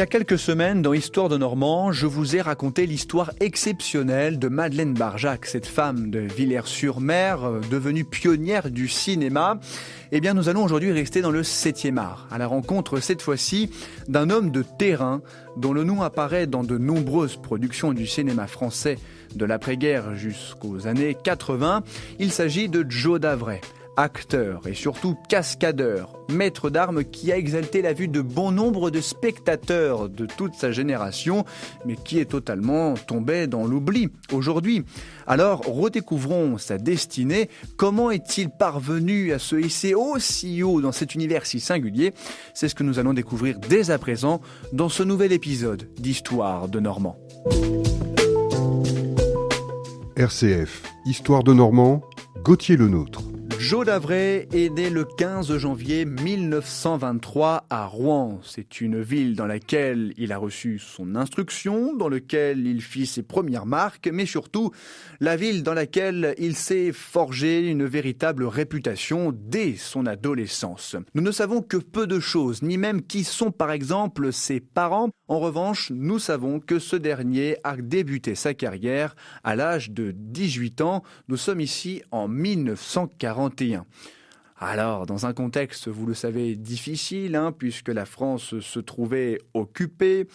y a quelques semaines, dans Histoire de Normand, je vous ai raconté l'histoire exceptionnelle de Madeleine Barjac, cette femme de Villers-sur-Mer, devenue pionnière du cinéma. Eh bien, nous allons aujourd'hui rester dans le 7e art, à la rencontre cette fois-ci d'un homme de terrain dont le nom apparaît dans de nombreuses productions du cinéma français de l'après-guerre jusqu'aux années 80. Il s'agit de Joe Davray. Acteur et surtout cascadeur, maître d'armes qui a exalté la vue de bon nombre de spectateurs de toute sa génération, mais qui est totalement tombé dans l'oubli aujourd'hui. Alors, redécouvrons sa destinée. Comment est-il parvenu à se hisser aussi haut dans cet univers si singulier ? C'est ce que nous allons découvrir dès à présent dans ce nouvel épisode d'Histoire de Normand. RCF, Histoire de Normand, Gauthier Lenôtre. Joe Davray est né le 15 janvier 1923 à Rouen. C'est une ville dans laquelle il a reçu son instruction, dans laquelle il fit ses premières marques, mais surtout la ville dans laquelle il s'est forgé une véritable réputation dès son adolescence. Nous ne savons que peu de choses, ni même qui sont par exemple ses parents. En revanche, nous savons que ce dernier a débuté sa carrière à l'âge de 18 ans. Nous sommes ici en 1941. Alors, dans un contexte, vous le savez, difficile, puisque la France se trouvait occupée,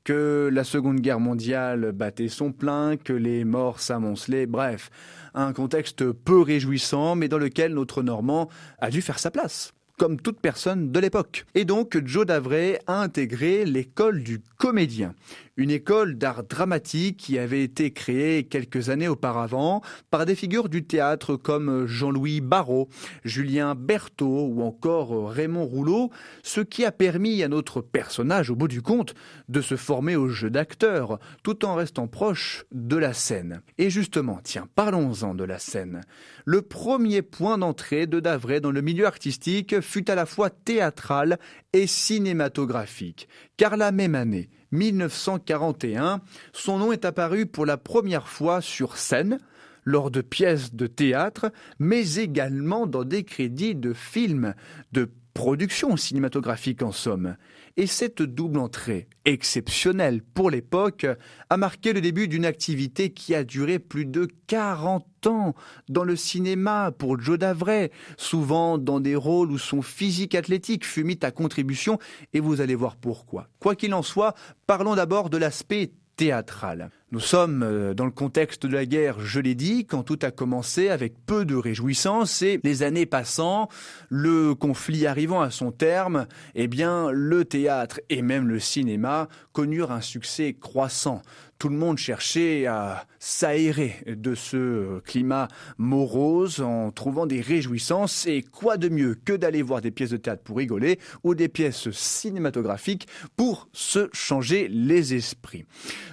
que la Seconde Guerre mondiale battait son plein, que les morts s'amoncelaient, bref, un contexte peu réjouissant, mais dans lequel notre Normand a dû faire sa place, comme toute personne de l'époque. Et donc, Joe Davray a intégré l'école du comédien, une école d'art dramatique qui avait été créée quelques années auparavant par des figures du théâtre comme Jean-Louis Barrault, Julien Berthaud ou encore Raymond Rouleau, ce qui a permis à notre personnage, au bout du compte, de se former au jeu d'acteur, tout en restant proche de la scène. Et justement, tiens, parlons-en de la scène. Le premier point d'entrée de Davray dans le milieu artistique fut à la fois théâtral et cinématographique, car la même année, 1941, son nom est apparu pour la première fois sur scène, lors de pièces de théâtre, mais également dans des crédits de films, de production cinématographique en somme. Et cette double entrée, exceptionnelle pour l'époque, a marqué le début d'une activité qui a duré plus de 40 ans dans le cinéma pour Joe Davray, souvent dans des rôles où son physique athlétique fut mis à contribution, et vous allez voir pourquoi. Quoi qu'il en soit, parlons d'abord de l'aspect théâtral. Nous sommes dans le contexte de la guerre, je l'ai dit, quand tout a commencé avec peu de réjouissance et les années passant, le conflit arrivant à son terme, eh bien, le théâtre et même le cinéma connurent un succès croissant. Tout le monde cherchait à s'aérer de ce climat morose en trouvant des réjouissances. Et quoi de mieux que d'aller voir des pièces de théâtre pour rigoler ou des pièces cinématographiques pour se changer les esprits.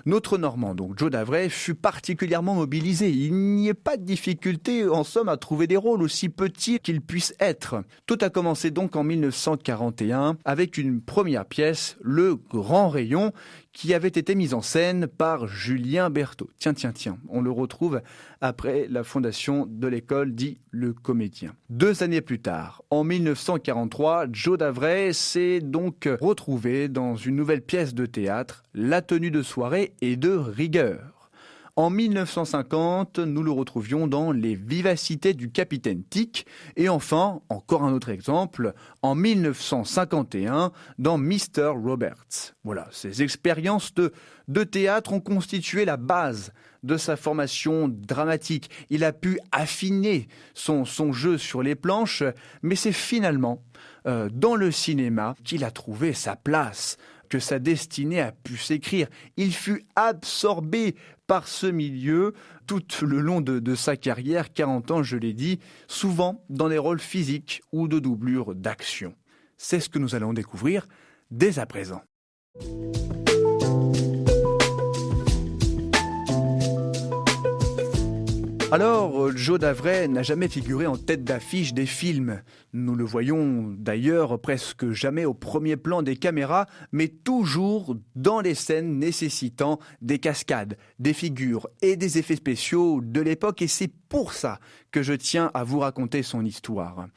Notre Normand, donc Joe Davray, fut particulièrement mobilisé. Il n'y a pas de difficulté, en somme, à trouver des rôles aussi petits qu'ils puissent être. Tout a commencé donc en 1941 avec une première pièce, Le Grand Rayon, qui avait été mise en scène par Julien Berthaud. Tiens, on le retrouve après la fondation de l'école dit Le Comédien. 2 années plus tard, en 1943, Joe Davray s'est donc retrouvé dans une nouvelle pièce de théâtre, La tenue de soirée et de rigueur. En 1950, nous le retrouvions dans Les Vivacités du Capitaine Tic. Et enfin, encore un autre exemple, en 1951, dans Mr. Roberts. Voilà, ces expériences de théâtre ont constitué la base de sa formation dramatique. Il a pu affiner son jeu sur les planches, mais c'est finalement dans le cinéma qu'il a trouvé sa place, que sa destinée a pu s'écrire. Il fut absorbé par ce milieu tout le long de sa carrière, 40 ans, je l'ai dit, souvent dans des rôles physiques ou de doublure d'action. C'est ce que nous allons découvrir dès à présent. Alors, Joe Davray n'a jamais figuré en tête d'affiche des films. Nous le voyons d'ailleurs presque jamais au premier plan des caméras, mais toujours dans les scènes nécessitant des cascades, des figures et des effets spéciaux de l'époque. Et c'est pour ça que je tiens à vous raconter son histoire.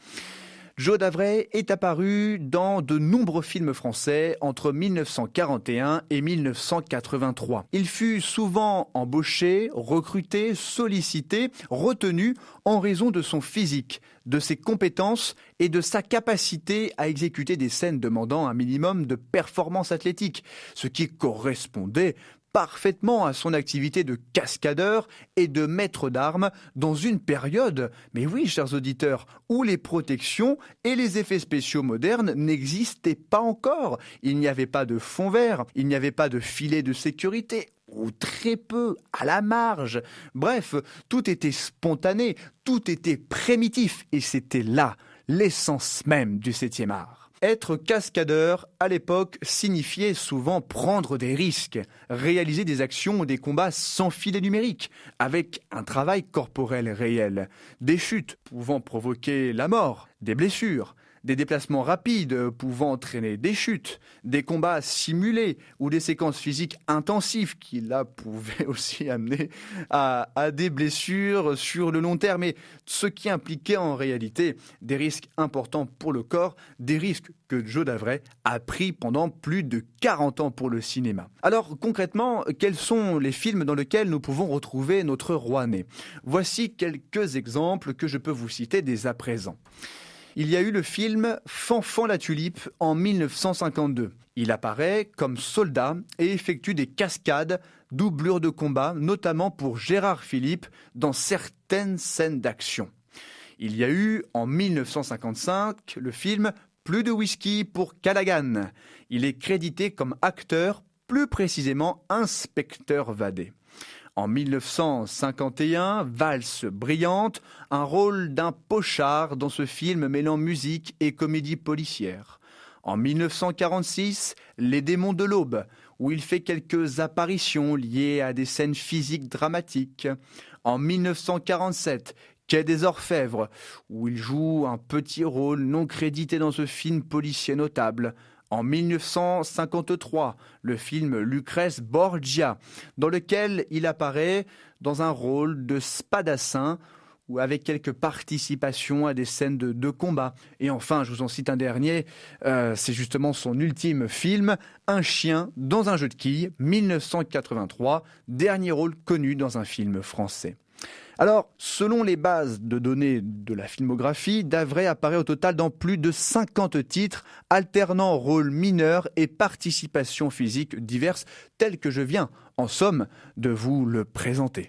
Joe Davray est apparu dans de nombreux films français entre 1941 et 1983. Il fut souvent embauché, recruté, sollicité, retenu en raison de son physique, de ses compétences et de sa capacité à exécuter des scènes demandant un minimum de performance athlétique, ce qui correspondait parfaitement à son activité de cascadeur et de maître d'armes dans une période, mais oui, chers auditeurs, où les protections et les effets spéciaux modernes n'existaient pas encore. Il n'y avait pas de fond vert, il n'y avait pas de filet de sécurité, ou très peu, à la marge. Bref, tout était spontané, tout était primitif, et c'était là l'essence même du 7e art. Être cascadeur, à l'époque, signifiait souvent prendre des risques, réaliser des actions ou des combats sans filet numérique, avec un travail corporel réel, des chutes pouvant provoquer la mort, des blessures, des déplacements rapides pouvant entraîner des chutes, des combats simulés ou des séquences physiques intensives qui là pouvaient aussi amener à des blessures sur le long terme, mais ce qui impliquait en réalité des risques importants pour le corps, des risques que Joe Davray a pris pendant plus de 40 ans pour le cinéma. Alors concrètement, quels sont les films dans lesquels nous pouvons retrouver notre roi né ? Voici quelques exemples que je peux vous citer dès à présent. Il y a eu le film Fanfan la Tulipe en 1952. Il apparaît comme soldat et effectue des cascades, doublures de combat, notamment pour Gérard Philippe dans certaines scènes d'action. Il y a eu en 1955 le film Plus de whisky pour Callaghan. Il est crédité comme acteur, plus précisément inspecteur Vadé. En 1951, Valse brillante, un rôle d'un pochard dans ce film mêlant musique et comédie policière. En 1946, Les démons de l'aube, où il fait quelques apparitions liées à des scènes physiques dramatiques. En 1947, Quai des Orfèvres, où il joue un petit rôle non crédité dans ce film policier notable. En 1953, le film Lucrèce Borgia, dans lequel il apparaît dans un rôle de spadassin ou avec quelques participations à des scènes de combat. Et enfin, je vous en cite un dernier, c'est justement son ultime film, Un chien dans un jeu de quilles, 1983, dernier rôle connu dans un film français. Alors, selon les bases de données de la filmographie, Davray apparaît au total dans plus de 50 titres, alternant rôles mineurs et participations physiques diverses, telles que je viens, en somme, de vous le présenter.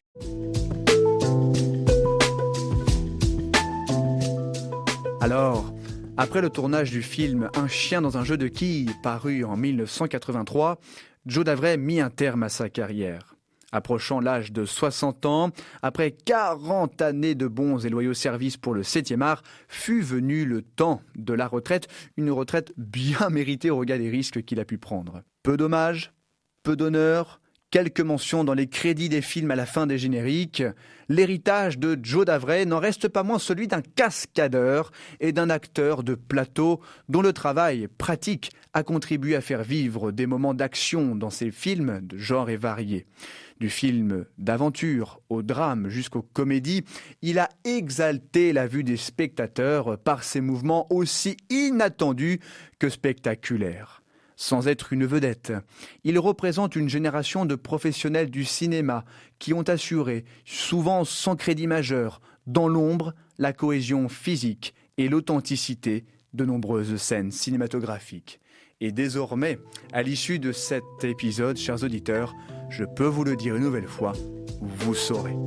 Alors, après le tournage du film Un chien dans un jeu de quilles, paru en 1983, Joe Davray mit un terme à sa carrière. Approchant l'âge de 60 ans, après 40 années de bons et loyaux services pour le 7e art, fut venu le temps de la retraite, une retraite bien méritée au regard des risques qu'il a pu prendre. Peu d'hommages, peu d'honneur, quelques mentions dans les crédits des films à la fin des génériques. L'héritage de Joe Davray n'en reste pas moins celui d'un cascadeur et d'un acteur de plateau dont le travail pratique a contribué à faire vivre des moments d'action dans ses films de genre et variés. Du film d'aventure au drame jusqu'aux comédies, il a exalté la vue des spectateurs par ses mouvements aussi inattendus que spectaculaires. Sans être une vedette, il représente une génération de professionnels du cinéma qui ont assuré, souvent sans crédit majeur, dans l'ombre, la cohésion physique et l'authenticité de nombreuses scènes cinématographiques. Et désormais, à l'issue de cet épisode, chers auditeurs, je peux vous le dire une nouvelle fois, vous saurez.